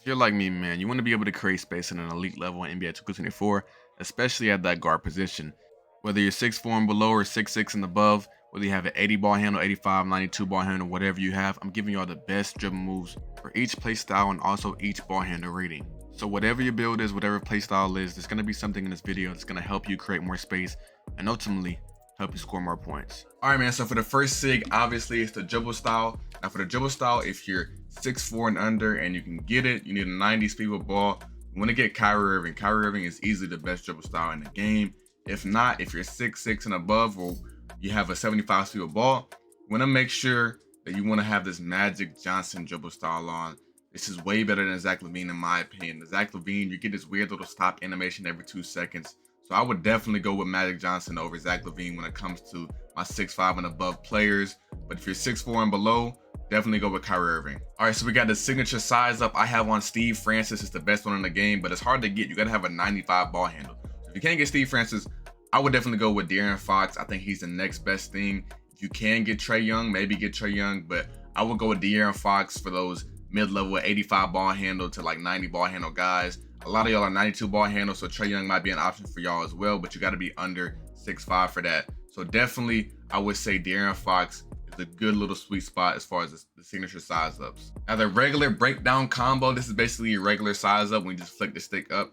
If you're like me, man, you want to be able to create space in an elite level in NBA 2K24, especially at that guard position. Whether you're 6'4" and below or 6'6" and above, whether you have an 80 ball handle, 85, 92 ball handle, whatever you have, I'm giving you all the best dribble moves for each play style and also each ball handle rating. So whatever your build is, whatever play style is, there's going to be something in this video that's going to help you create more space and ultimately help you score more points. All right, man, so for the first sig, obviously it's the dribble style. Now for the dribble style, if you're 6'4" and under and you can get it, you need a 90 speed with ball. You want to get Kyrie Irving. Kyrie Irving is easily the best dribble style in the game. If not, if you're 6'6" and above, or you have a 75 speed with ball, you want to make sure that you want to have this Magic Johnson dribble style on. This is way better than Zach LaVine in my opinion. The Zach LaVine, you get this weird little stop animation every 2 seconds. So I would definitely go with Magic Johnson over Zach LaVine when it comes to my 6'5" and above players. But if you're 6'4" and below, definitely go with Kyrie Irving. All right, so we got the signature size up. I have on Steve Francis. It's the best one in the game, but it's hard to get. You got to have a 95 ball handle. So if you can't get Steve Francis, I would definitely go with De'Aaron Fox. I think he's the next best thing. If you can get Trae Young, maybe get Trae Young, but I would go with De'Aaron Fox for those mid-level 85 ball handle to like 90 ball handle guys. A lot of y'all are 92 ball handle, so Trae Young might be an option for y'all as well, but you got to be under 6'5" for that. So definitely, I would say De'Aaron Fox is a good little sweet spot as far as the signature size ups. Now the regular breakdown combo, this is basically your regular size up when you just flick the stick up.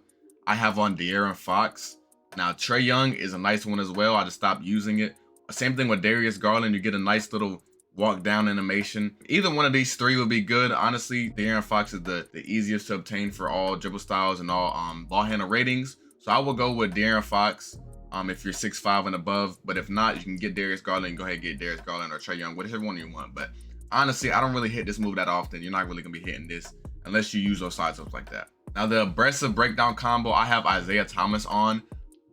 I have on De'Aaron Fox. Now Trae Young is a nice one as well. I just stopped using it. Same thing with Darius Garland. You get a nice little walk down animation. Either one of these three would be good. Honestly, De'Aaron Fox is the easiest to obtain for all dribble styles and all ball handle ratings. So I will go with De'Aaron Fox if you're 6'5" and above. But if not, you can get Darius Garland and go ahead and get Darius Garland or Trae Young, whichever one you want. But honestly, I don't really hit this move that often. You're not really gonna be hitting this unless you use those size ups like that. Now the aggressive breakdown combo, I have Isaiah Thomas on,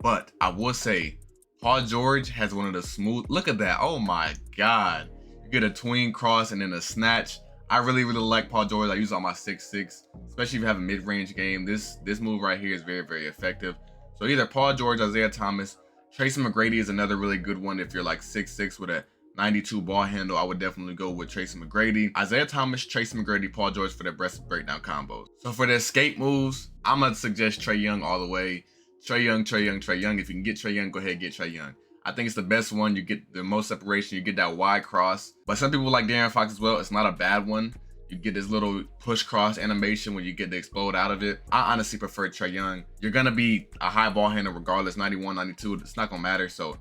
but I will say Paul George has one of the smooth, look at that, oh my God. You get a tween cross and then a snatch. I really like Paul George. I use it on my 6'6", especially if you have a mid-range game. This move right here is very effective. So either Paul George, Isaiah Thomas. Tracy McGrady is another really good one. If you're like 6'6" with a 92 ball handle, I would definitely go with Tracy McGrady. Isaiah Thomas, Tracy McGrady, Paul George for the aggressive breakdown combos. So for the escape moves, I'm gonna suggest Trae Young all the way. Trae Young. If you can get Trae Young, go ahead and get Trae Young. I think it's the best one. You get the most separation. You get that wide cross. But some people like De'Aaron Fox as well. It's not a bad one. You get this little push cross animation when you get the explode out of it. I honestly prefer Trae Young. You're going to be a high ball handler regardless, 91, 92. It's not going to matter. So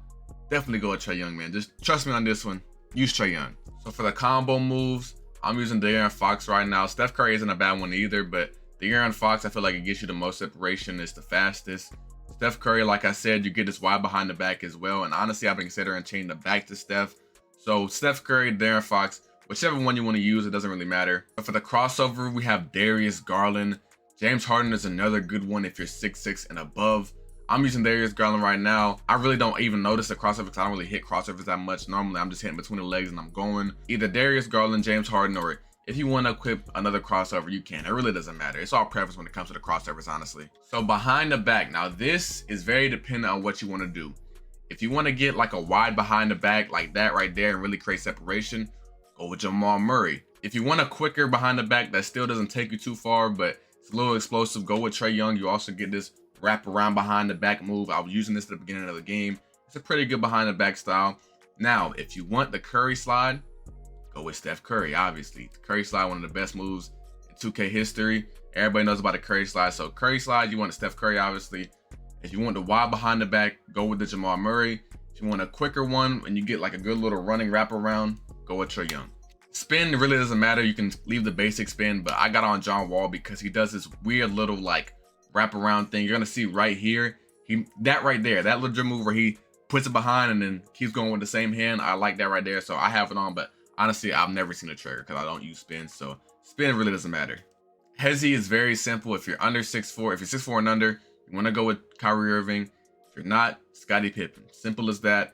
definitely go with Trae Young, man. Just trust me on this one. Use Trae Young. So for the combo moves, I'm using De'Aaron Fox right now. Steph Curry isn't a bad one either, but De'Aaron Fox, I feel like it gets you the most separation. It's the fastest. Steph Curry, like I said, you get this wide behind the back as well. And honestly, I've been considering changing the back to Steph. So Steph Curry, De'Aaron Fox, whichever one you want to use, it doesn't really matter. But for the crossover, we have Darius Garland. James Harden is another good one if you're 6'6" and above. I'm using Darius Garland right now. I really don't even notice the crossover because I don't really hit crossovers that much. Normally, I'm just hitting between the legs and I'm going. Either Darius Garland, James Harden, or if you want to equip another crossover, you can. It really doesn't matter. It's all preference when it comes to the crossovers, honestly. So behind the back, now this is very dependent on what you want to do. If you want to get like a wide behind the back like that right there and really create separation, go with Jamal Murray. If you want a quicker behind the back that still doesn't take you too far, but it's a little explosive, go with Trae Young. You also get this wrap around behind the back move. I was using this at the beginning of the game. It's a pretty good behind the back style. Now, if you want the Curry slide, go with Steph Curry, obviously. The Curry slide, one of the best moves in 2K history. Everybody knows about the Curry slide. So Curry slide, you want a Steph Curry, obviously. If you want the wide behind the back, go with the Jamal Murray. If you want a quicker one and you get like a good little running wraparound, go with Trae Young. Spin really doesn't matter. You can leave the basic spin, but I got on John Wall because he does this weird little like wraparound thing. You're gonna see right here, that right there, that little move where he puts it behind and then keeps going with the same hand. I like that right there, so I have it on, but honestly, I've never seen a trigger because I don't use spin, so spin really doesn't matter. Hezi is very simple. If you're under 6'4", if you're 6'4" and under, you want to go with Kyrie Irving. If you're not, Scottie Pippen. Simple as that.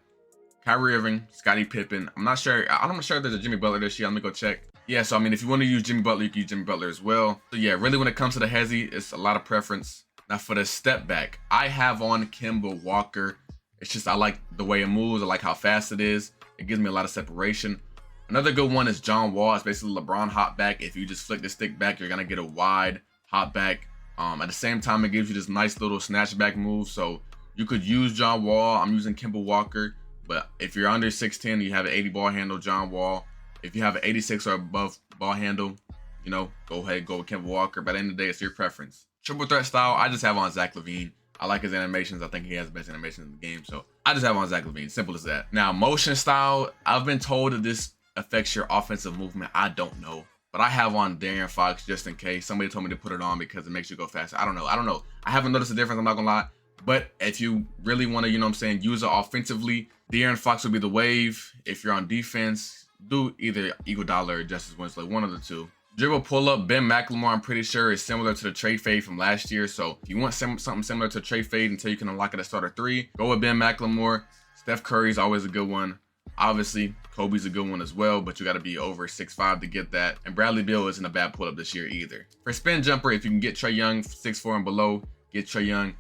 Kyrie Irving, Scottie Pippen. I'm not sure if there's a Jimmy Butler this year. Let me go check. Yeah, so I mean, if you want to use Jimmy Butler, you can use Jimmy Butler as well. So yeah, really when it comes to the Hezi, it's a lot of preference. Now for the step back, I have on Kemba Walker. It's just I like the way it moves. I like how fast it is. It gives me a lot of separation. Another good one is John Wall. It's basically LeBron hop back. If you just flick the stick back, you're gonna get a wide hop back. At the same time, it gives you this nice little snatch back move. So you could use John Wall. I'm using Kemba Walker. But if you're under 6'10", you have an 80 ball handle, John Wall. If you have an 86 or above ball handle, you know, go ahead, go with Kemba Walker. By the end of the day, it's your preference. Triple threat style, I just have on Zach LaVine. I like his animations. I think he has the best animations in the game. So I just have on Zach LaVine. Simple as that. Now, motion style, I've been told that this affects your offensive movement. I don't know. But I have on De'Aaron Fox just in case. Somebody told me to put it on because it makes you go faster. I don't know. I haven't noticed a difference, I'm not gonna lie. But if you really want to, you know what I'm saying, use it offensively, De'Aaron Fox would be the wave. If you're on defense, do either Iguodala or Justice Winslow, one of the two. Dribble pull-up, Ben McLemore, I'm pretty sure is similar to the trade fade from last year. So if you want something similar to trade fade until you can unlock it at starter 3, go with Ben McLemore. Steph Curry's always a good one. Obviously, Kobe's a good one as well, but you got to be over 6'5" to get that. And Bradley Beal isn't a bad pull-up this year either. For spin jumper, if you can get Trae Young 6'4" and below, get Trae Young.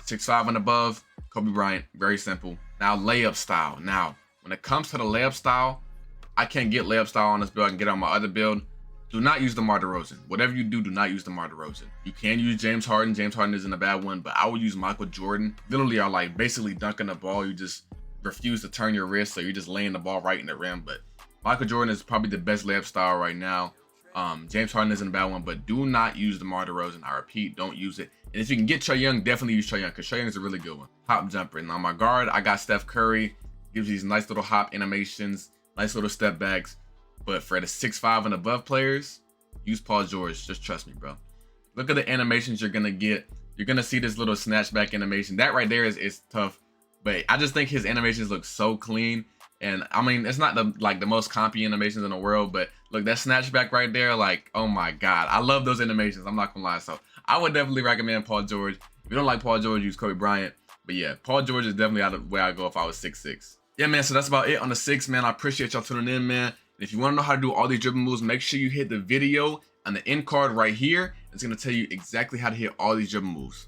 6'5" and above, Kobe Bryant. Very simple. Now, layup style. Now, when it comes to the layup style, I can't get layup style on this build. I can get on my other build. Do not use DeMar DeRozan. Whatever you do, do not use DeMar DeRozan. You can use James Harden. James Harden isn't a bad one, but I would use Michael Jordan. Literally are like basically dunking the ball. You just refuse to turn your wrist, so you're just laying the ball right in the rim. But Michael Jordan is probably the best layup style right now. James Harden isn't a bad one, but do not use DeMar DeRozan. I repeat, don't use it. And if you can get Trae Young, definitely use Trae Young, because Trae Young is a really good one. Hop jumper. And on my guard, I got Steph Curry. Gives you these nice little hop animations, nice little step backs. But for the 6'5" and above players, use Paul George. Just trust me, bro. Look at the animations you're going to get. You're going to see this little snatchback animation. That right there is tough. But I just think his animations look so clean. And I mean, it's not the most compy animations in the world, but look, that snatchback right there, like, oh my God. I love those animations. I'm not gonna lie. So I would definitely recommend Paul George. If you don't like Paul George, use Kobe Bryant. But yeah, Paul George is definitely out of where I go if I was 6'6". Yeah, man, so that's about it on the 6, man. I appreciate y'all tuning in, man. And if you want to know how to do all these dribble moves, make sure you hit the video on the end card right here. It's gonna tell you exactly how to hit all these dribble moves.